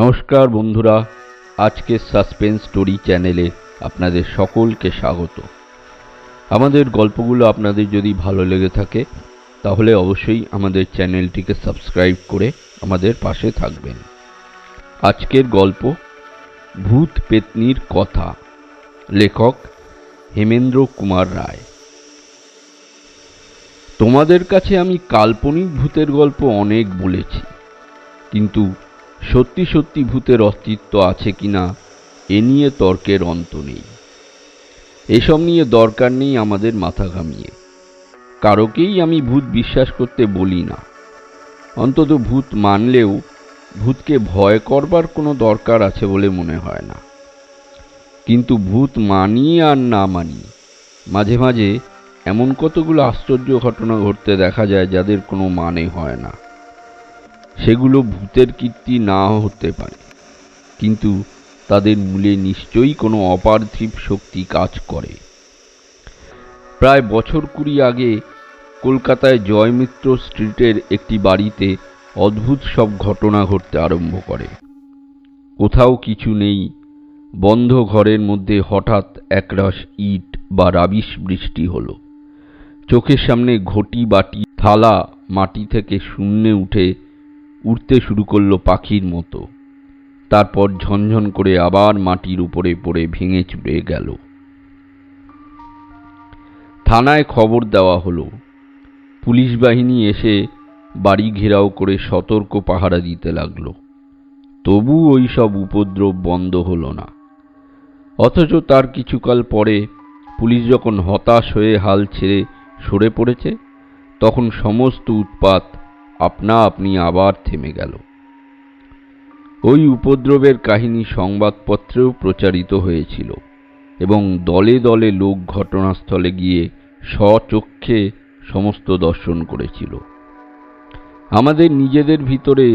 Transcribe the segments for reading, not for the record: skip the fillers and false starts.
নমস্কার বন্ধুরা, আজকের সাসপেন্স স্টোরি চ্যানেলে আপনাদের সকলকে স্বাগত। আমাদের গল্পগুলো আপনাদের যদি ভালো লেগে থাকে তাহলে অবশ্যই আমাদের চ্যানেলটিকে সাবস্ক্রাইব করে আমাদের পাশে থাকবেন। আজকের গল্প ভূত পেতনির কথা, লেখক হেমেন্দ্র কুমার রায়। তোমাদের কাছে আমি কাল্পনিক ভূতের গল্প অনেক বলেছি, কিন্তু সত্যি সত্যি ভূতের অস্তিত্ব আছে কিনা এ নিয়ে তর্কের অন্ত নেই। এসব নিয়ে দরকার নেই আমাদের মাথা ঘামিয়ে। কারোকেই আমি ভূত বিশ্বাস করতে বলি না, অন্তত ভূত মানলেও ভূতকে ভয় করবার কোনো দরকার আছে বলে মনে হয় না। কিন্তু ভূত মানি আর না মানি, মাঝে মাঝে এমন কতগুলো আশ্চর্য ঘটনা ঘটতে দেখা যায় যাদের কোনো মানে হয় না। সেগুলো ভূতের কীর্তি নাও হতে পারে, কিন্তু তাদের মূলে নিশ্চয়ই কোনো অপার্থিব শক্তি কাজ করে। প্রায় বছর 20 আগে কলকাতায় জয়মিত্র স্ট্রিটের একটি বাড়িতে অদ্ভুত সব ঘটনা ঘটতে আরম্ভ করে। কোথাও কিছু নেই, বন্ধ ঘরের মধ্যে হঠাৎ একরাশ ইট বা রাবিশ বৃষ্টি হলো। চোখের সামনে ঘটি বাটি থালা মাটি থেকে শূন্যে উঠতে শুরু করলো পাখির মতো। তারপর ঝনঝন করে আবার মাটির উপরে পড়ে ভেঙে চুরে গেল। থানায় খবর দেওয়া হলো। পুলিশ বাহিনী এসে বাড়ি ঘেরাও করে সতর্ক পাহারা দিতে লাগলো। তবু ওই সব উপদ্রব বন্ধ হলো না। অথচ তার কিছুকাল পরে পুলিশ যখন হতাশ হয়ে হাল ছেড়ে সরে পড়েছে, তখন সমস্ত উৎপাত আপনা আপনি আবার থেমে গেল। ওই উপদ্রবের কাহিনী সংবাদপত্রেও প্রচারিত হয়েছিল এবং দলে দলে লোক ঘটনাস্থলে গিয়ে স্বচক্ষে সমস্ত দর্শন করেছিল। আমাদের নিজেদের ভিতরে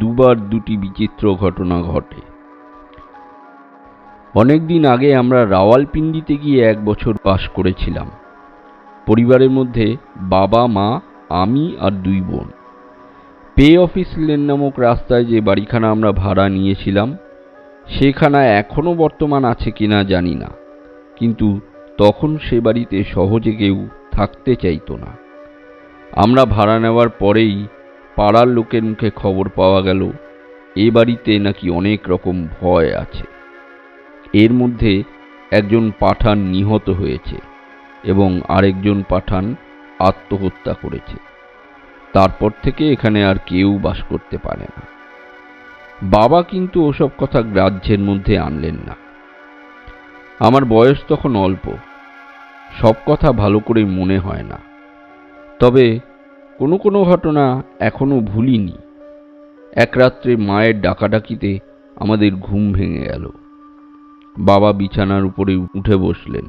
দুবার দুটি বিচিত্র ঘটনা ঘটে। অনেকদিন আগে আমরা রাওয়ালপিন্ডিতে গিয়ে 1 বছর বাস করেছিলাম। পরিবারের মধ্যে বাবা, মা, আমি আর 2 বোন। পে অফিস লেন নামক রাস্তায় যে বাড়িখানা আমরা ভাড়া নিয়েছিলাম, সেখানা এখনো বর্তমান আছে কিনা জানি না, কিন্তু তখন সে বাড়িতে সহজে কেউ থাকতে চাইতো না। আমরা ভাড়া নেওয়ার পরেই পাড়ার লোকের মুখে খবর পাওয়া গেল এ বাড়িতে নাকি অনেক রকম ভয় আছে। এর মধ্যে একজন পাঠান নিহত হয়েছে এবং আরেকজন পাঠান আত্মহত্যা করেছে। তারপর থেকে এখানে আর কেউ বাস করতে পারে না। বাবা কিন্তু ওসব কথা গ্রাহ্যের মধ্যে আনলেন না। আমার বয়স তখন অল্প, সব কথা ভালো করে মনে হয় না, তবে কোনো কোনো ঘটনা এখনো ভুলিনি। এক রাত্রে মায়ের ডাকাডাকিতে আমাদের ঘুম ভেঙে গেল। বাবা বিছানার উপরে উঠে বসলেন,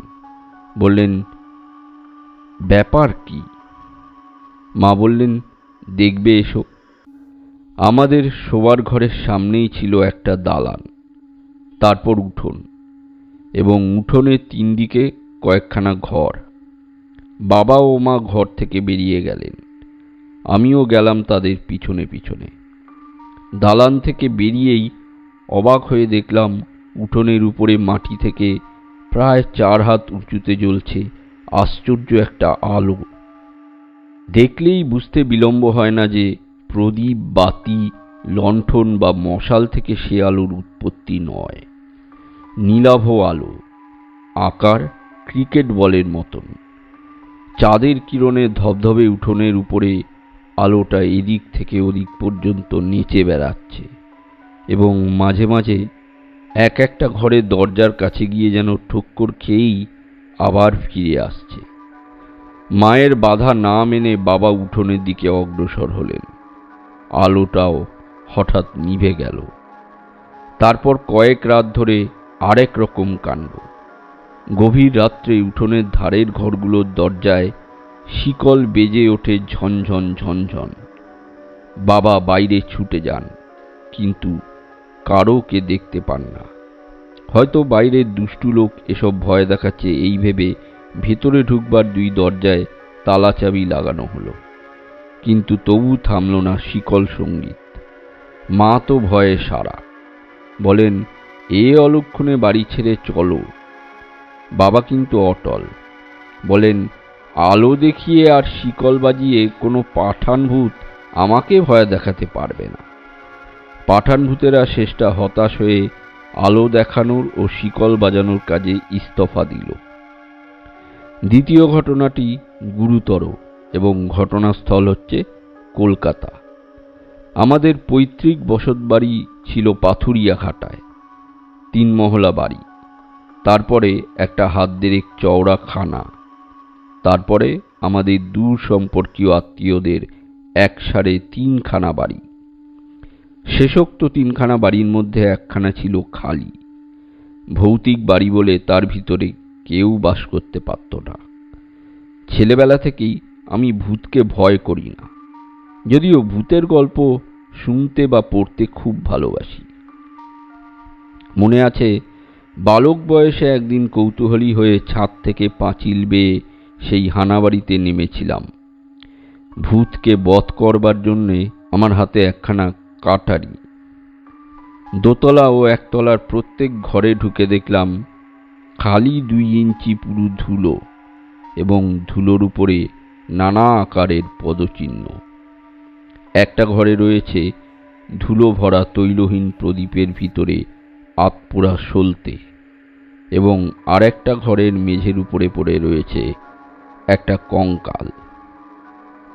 বললেন, ব্যাপার কি? মা বললেন, দেখবে এসো। আমাদের শোবার ঘরের সামনেই ছিল একটা দালান, তারপর উঠোন, এবং উঠোনের 3 দিকে কয়েকখানা ঘর। বাবা ও মা ঘর থেকে বেরিয়ে গেলেন, আমিও গেলাম তাদের পিছনে পিছনে। দালান থেকে বেরিয়েই অবাক হয়ে দেখলাম উঠোনের উপরে মাটি থেকে প্রায় 4 হাত উঁচুতে জ্বলছে আশ্চর্য একটা আলো। দেখলেই বুঝতে বিলম্ব হয় না যে প্রদীপ, বাতি, লণ্ঠন বা মশাল থেকে সে আলোর উৎপত্তি নয়। নীলাভ আলো, আকার ক্রিকেট বলের মতন। চাঁদের কিরণে ধবধবে উঠোনের উপরে আলোটা এদিক থেকে ওদিক পর্যন্ত নেচে বেড়াচ্ছে এবং মাঝে মাঝে একটা ঘরের দরজার কাছে গিয়ে যেন ঠক্কর খেয়েই আবার ফিরে আসছে। মায়ের বাধা না মেনে বাবা উঠোনের দিকে অগ্রসর হলেন। আলোটাও হঠাৎ নিভে গেল। তারপর কয়েক রাত ধরে আরেক রকম কাণ্ড। গভীর রাত্রে উঠোনের ধারের ঘরগুলোর দরজায় শিকল বেজে ওঠে ঝনঝন ঝনঝন। বাবা বাইরে ছুটে যান, কিন্তু কারোকে দেখতে পান না। হয়তো বাইরের দুষ্টু লোক এসব ভয় দেখাচ্ছে এই ভেবে ভেতরে ঢুকবার 2 দরজায় তালা চাবি লাগানো হলো, কিন্তু তবু থামল না শিকল সঙ্গীত। মা তো ভয়ে সারা। বলেন, এ অলক্ষণে বাড়ি ছেড়ে চলো। বাবা কিন্তু অটল, বলেন, আলো দেখিয়ে আর শিকল বাজিয়ে কোনো পাঠান ভূত আমাকে ভয় দেখাতে পারবে না। পাঠান ভূতেরা শেষটা হতাশ হয়ে আলো দেখানোর ও শিকল বাজানোর কাজে ইস্তফা দিল। দ্বিতীয় ঘটনাটি গুরুতর এবং ঘটনাস্থল হচ্ছে কলকাতা। আমাদের পৈতৃক বসতবাড়ি ছিল পাথুরিয়া ঘাটায়, 3 মহলা বাড়ি, তারপরে একটা হাত দেড়েক চওড়া খানা, তারপরে আমাদের দূর সম্পর্কীয় আত্মীয়দের 1.5-3 খানা বাড়ি। শেষোক্ত 3 খানা বাড়ির মধ্যে 1 খানা ছিল খালি, ভৌতিক বাড়ি বলে তার ভিতরে কেউ বাস করতে পারত না। ছেলেবেলা থেকেই আমি ভূতকে ভয় করি না, যদিও ভূতের গল্প শুনতে বা পড়তে খুব ভালোবাসি। মনে আছে, বালক বয়সে একদিন কৌতূহলী হয়ে ছাদ থেকে পাঁচিল বেয়ে সেই হানাবাড়িতে নেমেছিলাম। ভূতকে বধ করবার জন্যে আমার হাতে 1 খানা কাটারি। দোতলা ও 1 তলার প্রত্যেক ঘরে ঢুকে দেখলাম খালি 2 ইঞ্চি পুরু ধুলো এবং ধুলোর উপরে নানা আকারের পদচিহ্ন। একটা ঘরে রয়েছে ধুলো ভরা তৈলহীন প্রদীপের ভিতরে আতপোড়া সলতে, এবং আরেকটা ঘরের মেঝের উপরে পড়ে রয়েছে একটা কঙ্কাল।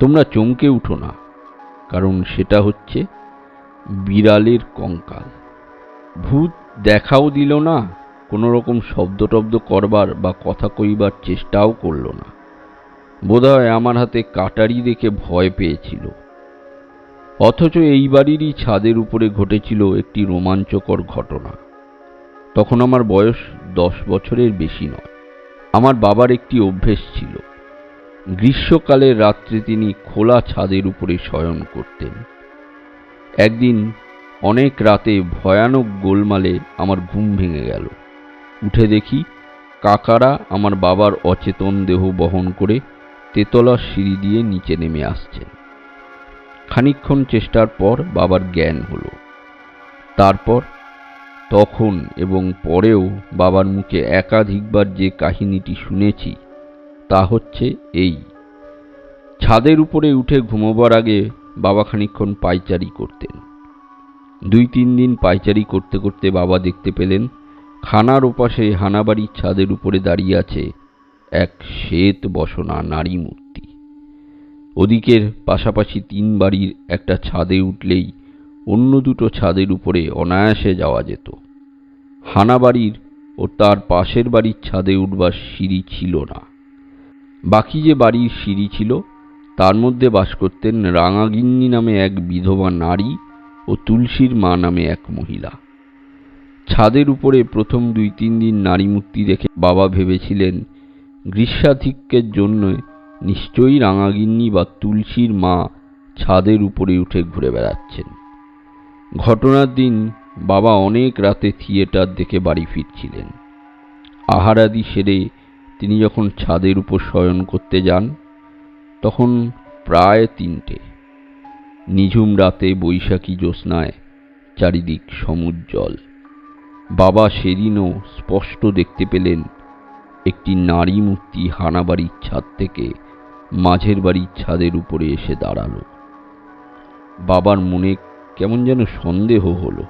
তোমরা চমকে উঠো না, কারণ সেটা হচ্ছে বিড়ালের কঙ্কাল। ভূত দেখাও দিল না, কোনো রকম শব্দ টব্দ করবার বা কথা কইবার চেষ্টাও করল না। বোধহয় আমার হাতে কাটারি দেখে ভয় পেয়েছিল। অথচ এই বাড়িরই ছাদের উপরে ঘটেছিল একটি রোমাঞ্চকর ঘটনা। তখন আমার বয়স 10 বছরের বেশি নয়। আমার বাবার একটি অভ্যেস ছিল, গ্রীষ্মকালের রাত্রে তিনি খোলা ছাদের উপরে শয়ন করতেন। একদিন অনেক রাতে ভয়ানক গোলমালে আমার ঘুম ভেঙে গেল। উঠে দেখি কাকারা আমার বাবার অচেতন দেহ বহন করে তেতলার সিঁড়ি দিয়ে নিচে নেমে আসছেন। খানিকক্ষণ চেষ্টার পর বাবার জ্ঞান হলো। তারপর, তখন এবং পরেও বাবার মুখে একাধিকবার যে কাহিনীটি শুনেছি তা হচ্ছে এই। ছাদের উপরে উঠে ঘুমোবার আগে বাবা খানিকক্ষণ পায়চারি করতেন। 2-3 দিন পায়চারি করতে করতে বাবা দেখতে পেলেন খানার ওপাশে হানাবাড়ির ছাদের উপরে দাঁড়িয়ে আছে এক শ্বেত বসনা নারী মূর্তি। ওদিকের পাশাপাশি 3 বাড়ির একটা ছাদে উঠলেই অন্য 2টো ছাদের উপরে অনায়াসে যাওয়া যেত। হানাবাড়ির ও তার পাশের বাড়ির ছাদে উঠবার সিঁড়ি ছিল না। বাকি যে বাড়ির সিঁড়ি ছিল তার মধ্যে বাস করতেন রাঙাগিন্নি নামে এক বিধবা নারী ও তুলসীর মা নামে এক মহিলা। ছাদের উপরে প্রথম 2-3 দিন নারী মূর্তি দেখে বাবা ভেবেছিলেন গ্রীষ্মাধিক্যের জন্য নিশ্চয়ই রাঙাগিন্নি বা তুলসীর মা ছাদের উপরে উঠে ঘুরে বেড়াচ্ছেন। ঘটনার দিন বাবা অনেক রাতে থিয়েটার দেখে বাড়ি ফিরছিলেন। আহারাদি সেরে তিনি যখন ছাদের উপর শয়ন করতে যান তখন প্রায় 3টে। নিঝুম রাতে বৈশাখী জ্যোৎস্নায় চারিদিক সমুজ্জ্বল। বাবা সেদিনও স্পষ্ট দেখতে পেলেন একটি নারী মূর্তি হানাবাড়ির ছাদ থেকে মাঝের বাড়ির ছাদের উপরে এসে দাঁড়ালো। বাবার মনে কেমন যেন সন্দেহ হলো।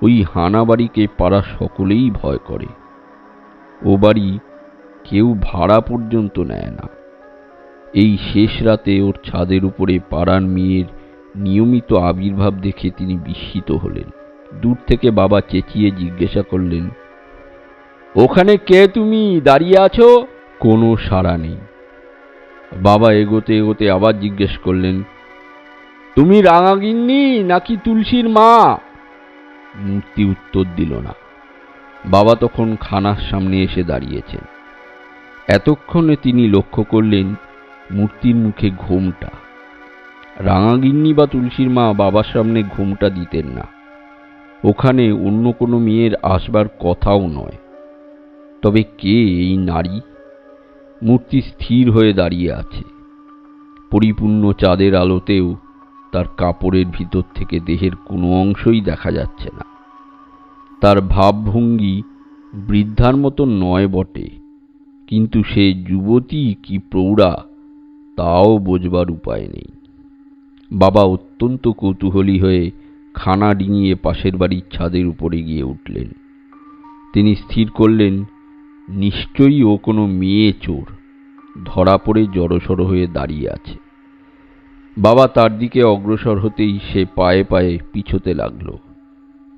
ওই হানাবাড়িকে পাড়া সকলেই ভয় করে। ও বাড়ি কেউ ভাড়া পর্যন্ত নেয় না। এই শেষ রাতে ওর ছাদের উপরে পাড়ার মেয়ের নিয়মিত আবির্ভাব দেখে তিনি বিস্মিত হলেন। দূর থেকে বাবা চেঁচিয়ে জিজ্ঞাসা করলেন, ওখানে কে তুমি, দাঁড়িয়ে আছো? কোনো সাড়া নেই। বাবা এগোতে এগোতে আবার জিজ্ঞেস করলেন, তুমি রাঙাগিন্নি নাকি তুলসীর মা? মূর্তি উত্তর দিল না। বাবা তখন খানার সামনে এসে দাঁড়িয়েছেন। এতক্ষণে তিনি লক্ষ্য করলেন মূর্তির মুখে ঘোমটা। রাঙাগিন্নি বা তুলসীর মা বাবার সামনে ঘোমটা দিতেন না। ওখানে অন্য কোনো মেয়ের আসবার কথাও নয়। তবে কে এই নারী? মূর্তি স্থির হয়ে দাঁড়িয়ে আছে। পরিপূর্ণ চাঁদের আলোতেও তার কাপড়ের ভিতর থেকে দেহের কোনো অংশই দেখা যাচ্ছে না। তার ভাবভঙ্গি বৃদ্ধার মতো নয় বটে, কিন্তু সে যুবতী কি প্রৌঢ়া তাও বোঝবার উপায় নেই। বাবা অত্যন্ত কৌতূহলী হয়ে খানা ডিঙিয়ে পাশের বাড়ির ছাদের উপরে গিয়ে উঠলেন। তিনি স্থির করলেন, নিশ্চয়ই ও কোনো মেয়ে চোর, ধরা পড়ে জড়সড় হয়ে দাঁড়িয়ে আছে। বাবা তার দিকে অগ্রসর হতেই সে পায়ে পায়ে পিছোতে লাগল।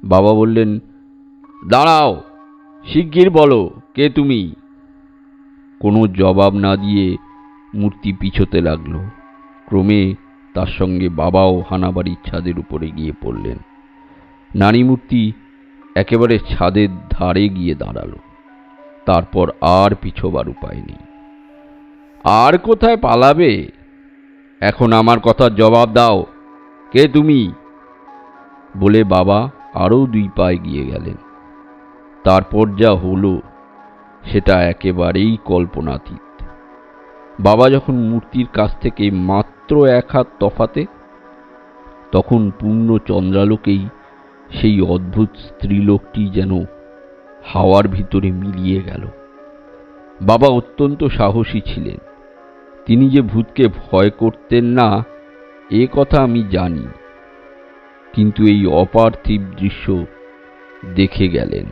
বাবা বললেন, দাঁড়াও, শিগগির বলো কে তুমি। কোনো জবাব না দিয়ে মূর্তি পিছোতে লাগল। ক্রমে তার সঙ্গে বাবাও হানাবাড়ির ছাদের উপরে গিয়ে পড়লেন। নারী মূর্তি একেবারে ছাদের ধারে গিয়ে দাঁড়ালো। তারপর আর পিছোবার উপায় নেই। আর কোথায় পালাবে? এখন আমার কথার জবাব দাও, কে তুমি? বলে বাবা আরও 2 পা এগিয়ে গেলেন। তারপর যা হলো সেটা একেবারেই কল্পনাতীত। বাবা যখন মূর্তির কাছ থেকে মাত্র 1 হাত তফাতে, তখন পূর্ণ চন্দ্রালোকেই সেই অদ্ভুত স্ত্রীলোকটি যেন হাওয়ার ভিতরে মিলিয়ে গেল। বাবা অত্যন্ত সাহসী ছিলেন। তিনি যে ভূতকে ভয় করতেন না এ কথা আমি জানি, কিন্তু এই অপার্থিব দৃশ্য দেখে গেলেন।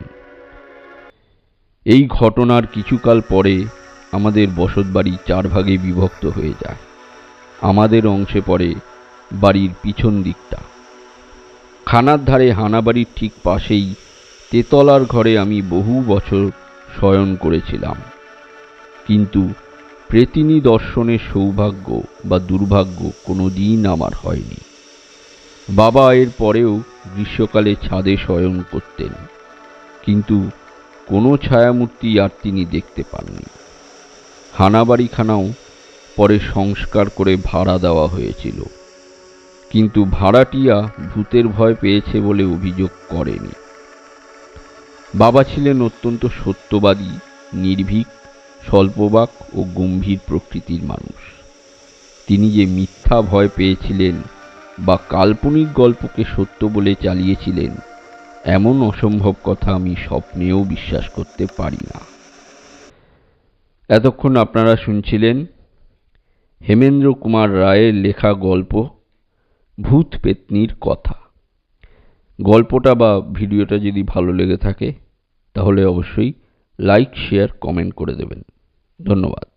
এই ঘটনার কিছুকাল পরে আমাদের বসতবাড়ি 4 ভাগে বিভক্ত হয়ে যায়। আমাদের অংশে পড়ে বাড়ির পিছন দিকটা। খানার ধারে হানাবাড়ির ঠিক পাশেই তেতলার ঘরে আমি বহু বছর শয়ন করেছিলাম, কিন্তু প্রেতিনী দর্শনের সৌভাগ্য বা দুর্ভাগ্য কোনোদিন আমার হয়নি। বাবা এর পরেও গ্রীষ্মকালে ছাদে শয়ন করতেন, কিন্তু কোনো ছায়ামূর্তি আর তিনি দেখতে পাননি। হানাবাড়িখানাও পরে সংস্কার করে ভাড়া দেওয়া হয়েছিল, কিন্তু ভাড়াটিয়া ভূতের ভয় পেয়েছে বলে অভিযোগ করেনি। বাবা ছিলেন অত্যন্ত সত্যবাদী, নির্ভীক, স্বল্পবাক ও গম্ভীর প্রকৃতির মানুষ। তিনি যে মিথ্যা ভয় পেয়েছিলেন বা কাল্পনিক গল্পকে সত্য বলে চালিয়েছিলেন, এমন অসম্ভব কথা আমি স্বপ্নেও বিশ্বাস করতে পারি না। এতক্ষণ আপনারা শুনছিলেন হেমেন্দ্র কুমার রায়ের লেখা গল্প ভূত পেতনির কথা। গল্পটা বা ভিডিওটা যদি ভালো লেগে থাকে তাহলে অবশ্যই লাইক, শেয়ার, কমেন্ট করে দেবেন। ধন্যবাদ।